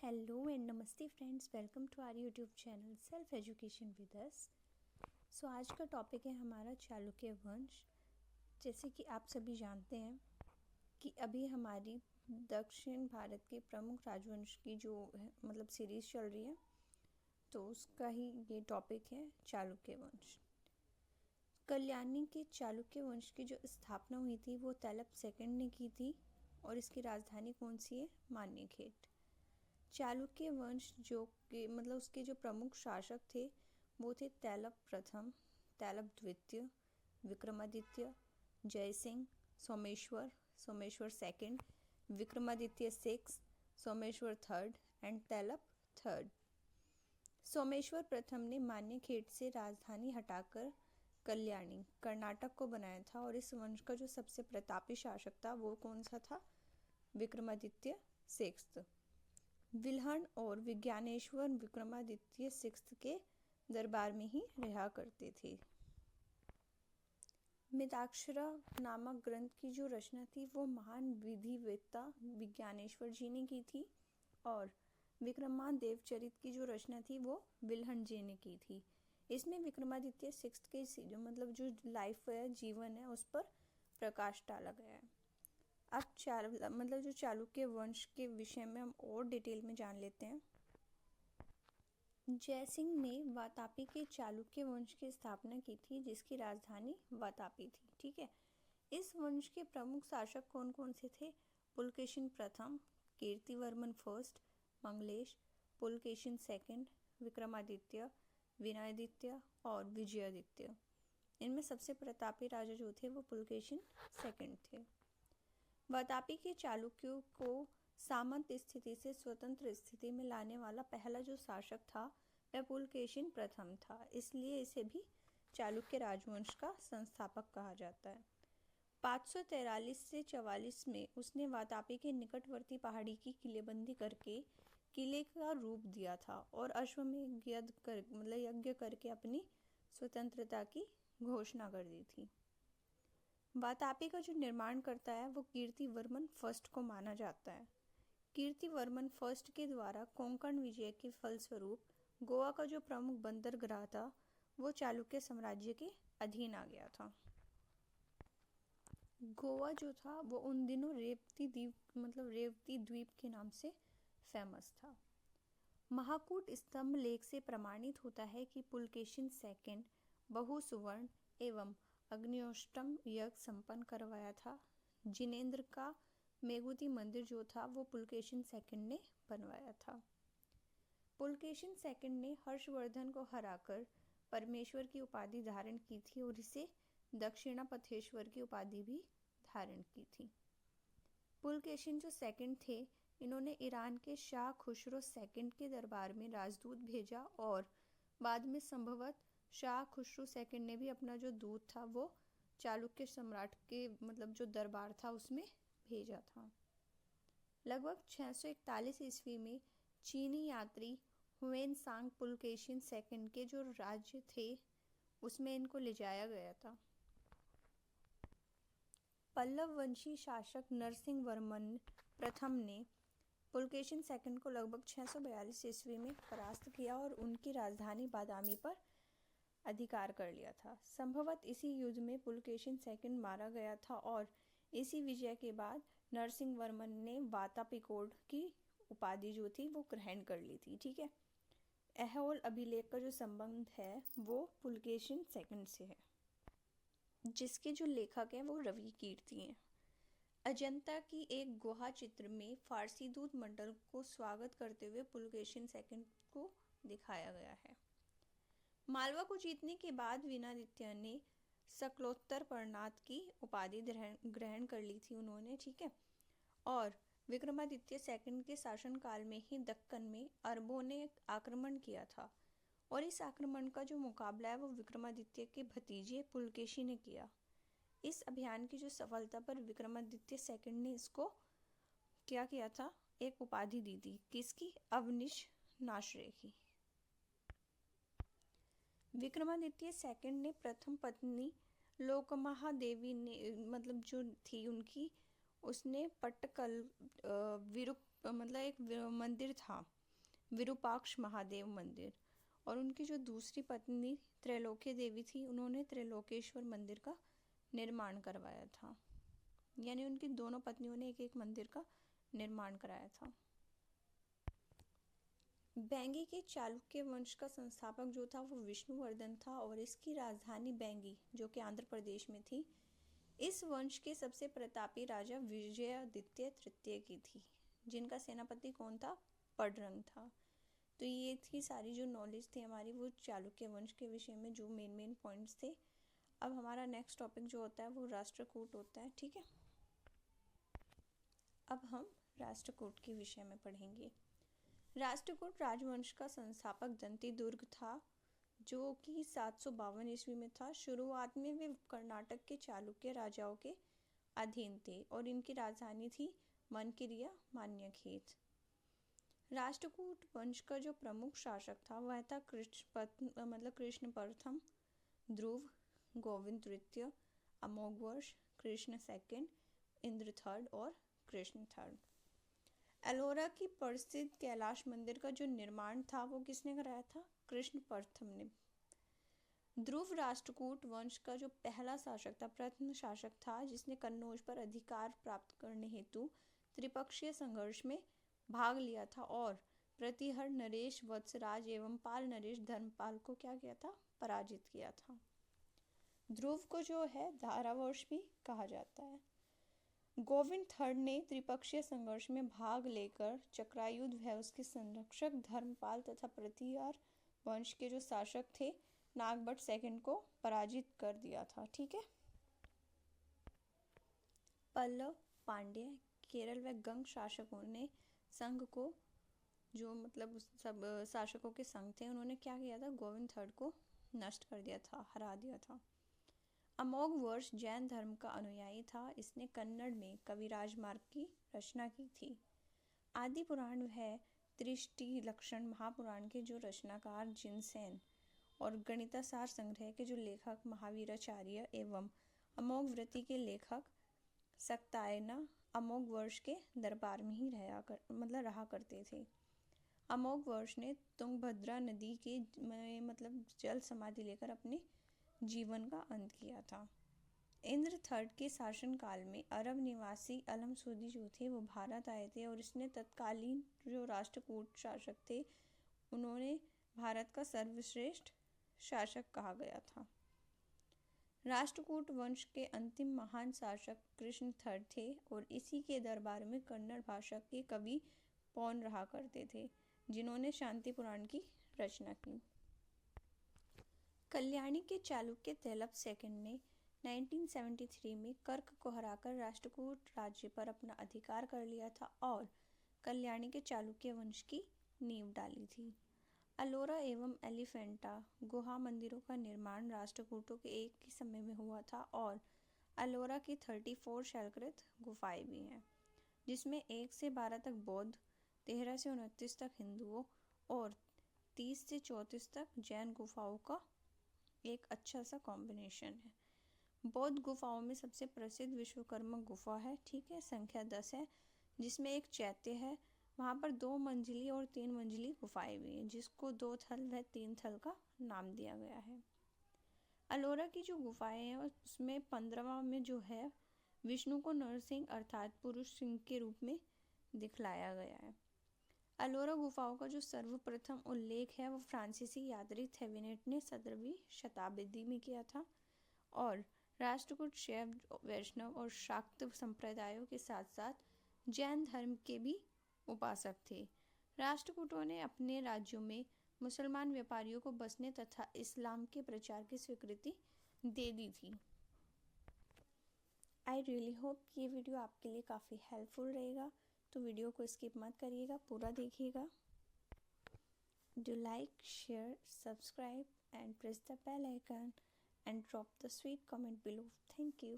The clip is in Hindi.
हेलो एंड नमस्ते friends, welcome to our YouTube channel self education with us. So आज का टॉपिक है हमारा चालुक्य वंश। जैसे कि आप सभी जानते हैं कि अभी हमारी दक्षिण भारत के प्रमुख राजवंश की जो सीरीज़ चल रही है, तो उसका ही ये टॉपिक है चालुक्य वंश। कल्याणी के चालुक्य वंश की जो स्थापना हुई थी वो तैलप सेकंड ने की थी और इसकी राजधानी कौन सी है? मान्यखेट। चालुक्य वंश जो कि उसके जो प्रमुख शासक थे वो थे तैलप प्रथम, तैलप द्वितीय, Vikramaditya, Jaysingh, Someshwar second, Vikramaditya six, Someshwar third and Tailap third. Someshwar प्रथम ने मान्यखेट से राजधानी हटाकर कल्याणी कर्नाटक को बनाया था और इस वंश का जो सबसे प्रतापी शासक था वो कौन सा था? विक्रमादित्य सिक्स्थ। विल्हण और विज्ञानेश्वर विक्रमादित्य सिक्स्थ के दरबार में ही रहा करते थे। मिताक्षरा नामक ग्रंथ की जो रचना थी वो महान विधिवेत्ता विज्ञानेश्वर जी ने की थी और विक्रमादेव चरित की जो रचना थी वो विल्हण जी ने की थी। इसमें विक्रमादित्य सिक्स्थ के जो लाइफ है, जीवन है, उस पर प्रकाश डाला गया है। अब जो चालुक्य वंश के विषय में हम और डिटेल में जान लेते हैं। जयसिंह ने वातापी के चालुक्य वंश की स्थापना की थी जिसकी राजधानी वातापी थी। ठीक है, इस वंश के प्रमुख शासक कौन कौन से थे? पुलकेशिन प्रथम, कीर्तिवर्मन फर्स्ट, मंगलेश, पुलकेशिन सेकंड, विक्रमादित्य, विनयादित्य और विजयादित्य। इनमें सबसे प्रतापी राजा जो थे वो पुलकेशिन सेकंड थे। वातापी के चालुक्यों को सामंत स्थिति से स्वतंत्र स्थिति में लाने वाला पहला जो शासक था वह पुलकेशिन प्रथम था, इसलिए इसे भी चालुक्य राजवंश का संस्थापक कहा जाता है। 543 से 44 में उसने वातापी के निकटवर्ती पहाड़ी की किलेबंदी करके किले का रूप दिया था और अश्वमेध यज्ञ करके अपनी स्वतंत्रता की घोषणा कर दी थी। वातापी का जो निर्माण करता है वो कीर्तिवर्मन फर्स्ट को माना जाता है। कीर्तिवर्मन फर्स्ट के द्वारा कोंकण विजय के फलस्वरूप गोवा का जो प्रमुख बंदरगाह था वो चालुक्य साम्राज्य के अधीन आ गया था। गोवा जो था वो उन दिनों रेवती द्वीप के नाम से फेमस था। महाकूट स्तंभ लेख से प्रमाणित होता है कि पुलकेशिन सेकंड बहुसुवर्ण एवं अग्निहोष्टम यज्ञ संपन्न करवाया था। जिनेंद्र का मेगुती मंदिर जो था वो पुलकेशिन सेकंड ने बनवाया था। पुलकेशिन सेकंड ने हर्षवर्धन को हराकर परमेश्वर की उपाधि धारण की थी और इसे दक्षिणापथेश्वर की उपाधि भी धारण की थी। पुलकेशिन जो सेकंड थे इन्होंने ईरान के शाह खुसरो सेकंड के दरबार में राजदूत भेजा और बाद में संभवत शाह खुसरो सेकंड ने भी अपना जो दूत था वो चालुक्य सम्राट के जो दरबार था उसमें भेजा था। लगभग 641 ईस्वी में चीनी यात्री हुएन सांग पुलकेशिन सेकंड के जो राज्य थे उसमें इनको ले जाया गया था। पल्लव वंशी शासक नरसिंह वर्मन प्रथम ने पुलकेशिन सेकंड को लगभग 642 ईस्वी में परास्त किया और उनकी राजधानी बादामी पर अधिकार कर लिया था। संभवत इसी युद्ध में पुलकेशिन सेकंड मारा गया था और इसी विजय के बाद नरसिंह वर्मन ने वातापिकोड की उपाधि जो थी वो ग्रहण कर ली थी। ठीक है, ऐहोल अभिलेख का जो संबंध है वो पुलकेशिन सेकंड से है, जिसके जो लेखक हैं वो रवि कीर्ति हैं। अजंता की एक गुहा चित्र में फारसी दूत मंडल को स्वागत करते हुए पुलकेशिन सेकंड को दिखाया गया है। मालवा को जीतने के बाद विनयादित्य ने सकलोत्तर परनाथ की उपाधि ग्रहण कर ली थी उन्होंने। ठीक है, और विक्रमादित्य सेकंड के शासनकाल में ही दक्कन में अरबों ने आक्रमण किया था और इस आक्रमण का जो मुकाबला है वो विक्रमादित्य के भतीजे पुलकेशी ने किया। इस अभियान की जो सफलता पर विक्रमादित्य सेकंड ने इसको क्या किया था? एक उपाधि दी थी। किसकी? अवनिश नाश्रे की। विक्रमादित्य सेकंड ने प्रथम पत्नी लोकमहा देवी ने जो थी उनकी, उसने पट्टकल मतलब एक मंदिर था, विरूपाक्ष महादेव मंदिर, और उनकी जो दूसरी पत्नी त्रैलोक्य देवी थी, उन्होंने त्रैलोकेश्वर मंदिर का निर्माण करवाया था। यानी उनकी दोनों पत्नियों ने एक एक मंदिर का निर्माण कराया था। बैंगी के चालुक्य वंश का संस्थापक जो था वो विष्णुवर्धन था, और इसकी राजधानी बैंगी जो कि आंध्र प्रदेश में थी। इस वंश के सबसे प्रतापी राजा विजयादित्य तृतीय की थी, जिनका सेनापति कौन था? पडरंग था। तो ये थी सारी जो नॉलेज थी हमारी वो चालुक्य वंश के विषय में, जो मेन पॉइंट्स थे। अब हमारा नेक्स्ट टॉपिक जो होता है वो राष्ट्रकूट होता है, ठीक है। अब हम राष्ट्रकूट के विषय में पढ़ेंगे। राष्ट्रकूट राजवंश का संस्थापक दंती दुर्ग था, जो कि 752 ईस्वी में था। शुरुआत में वे कर्नाटक के चालुक्य राजाओं के अधीन थे और इनकी राजधानी थी मनकिरिया मान्यखेत। राष्ट्रकूट वंश का जो प्रमुख शासक था वह था कृष्ण प्रथम, ध्रुव, गोविंद तृतीय, अमोघवर्ष, कृष्ण सेकंड, इंद्र थर्ड और कृष्ण थर्ड। एलोरा की प्रसिद्ध कैलाश मंदिर का जो निर्माण था वो किसने कराया था? कृष्ण प्रथम ने। ध्रुव राष्ट्रकूट वंश का जो पहला शासक था, प्रथम शासक था, जिसने कन्नौज पर अधिकार प्राप्त करने हेतु त्रिपक्षीय संघर्ष में भाग लिया था और प्रतिहर नरेश वत्सराज एवं पाल नरेश धर्मपाल को क्या किया था? पराजित किया था। ध्रुव को जो है धारावर्ष भी कहा जाता है। गोविंद थर्ड ने त्रिपक्षीय संघर्ष में भाग लेकर चक्रायुध व उसके संरक्षक धर्मपाल तथा प्रतिहार वंश के जो शासक थे नागभट्ट सेकंड को पराजित कर दिया था, ठीक है। पल्लव, पांड्य, केरल व गंग शासकों ने संघ को, जो मतलब सब शासकों के संघ थे, उन्होंने क्या किया था? गोविंद थर्ड को नष्ट कर दिया था, हरा दिया था। अमोघवर्ष जैन धर्म का अनुयायी था। इसने कन्नड़ में कविराज मार्ग की रचना की थी। आदि पुराण व त्रिष्टि लक्षण महापुराण के जो रचनाकार जिनसेन और गणितासार संग्रह के जो लेखक महावीराचार्य एवं अमोघवृत्ति के लेखक सक्तायना अमोघवर्ष के दरबार में ही रहा करते थे। अमोघवर्ष ने तुंगभद्रा नदी के जल समाधि लेकर अपने जीवन का अंत किया था। इंद्र थर्ड के शासनकाल में अरब निवासी अलमसूदी जो थे वो भारत आए थे, और इसने तत्कालीन जो राष्ट्रकूट शासक थे उन्होंने भारत का सर्वश्रेष्ठ शासक कहा गया था। राष्ट्रकूट वंश के अंतिम महान शासक कृष्ण थर्ड थे, और इसी के दरबार में कन्नड़ भाषा के कवि पौन रहा करते थे, जिन्होंने शांति पुराण की रचना की। कल्याणी के चालुक्य तैलप सेकंड ने 1973 में कर्क को हराकर राष्ट्रकूट राज्य पर अपना अधिकार कर लिया था और कल्याणी के चालुक्य वंश की नींव डाली थी। अलोरा एवं एलिफेंटा गुहा मंदिरों का निर्माण राष्ट्रकूटों के एक ही समय में हुआ था, और अलोरा की 34 शैलकृत गुफाएं भी हैं, जिसमें 1 से 12 तक बौद्ध, 13 से 29 तक हिंदुओं और 30 से 34 तक जैन गुफाओं का एक अच्छा सा कॉम्बिनेशन है। बौद्ध गुफाओं में सबसे प्रसिद्ध विश्वकर्मा गुफा है, ठीक है, संख्या 10 है, जिसमें एक चैत्य है। वहाँ पर 2 मंजिली और 3 मंजिली गुफाएं भी हैं, जिसको 2 थल व 3 थल का नाम दिया गया है। अलोरा की जो गुफाएं हैं उसमें 15वां में जो है विष्णु को नरसिंह अर्थात पुरुष सिंह के रूप में दिखलाया गया है। अलोरा गुफाओं का जो सर्वप्रथम उल्लेख है वो फ्रांसीसी यात्री थेवेनेट ने 17वीं शताब्दी में किया था, और राष्ट्रकूट शैव, वैष्णव और शाक्त संप्रदायों के साथ साथ जैन धर्म के भी उपासक थे। राष्ट्रकूटों ने अपने राज्यों में मुसलमान व्यापारियों को बसने तथा इस्लाम के प्रचार की स्वीकृति दे दी थी। आई रियली होप कि ये वीडियो आपके लिए काफ़ी हेल्पफुल रहेगा, तो वीडियो को स्किप मत करिएगा, पूरा देखिएगा। Do like, share, subscribe and press the bell icon and drop the sweet comment below. Thank you.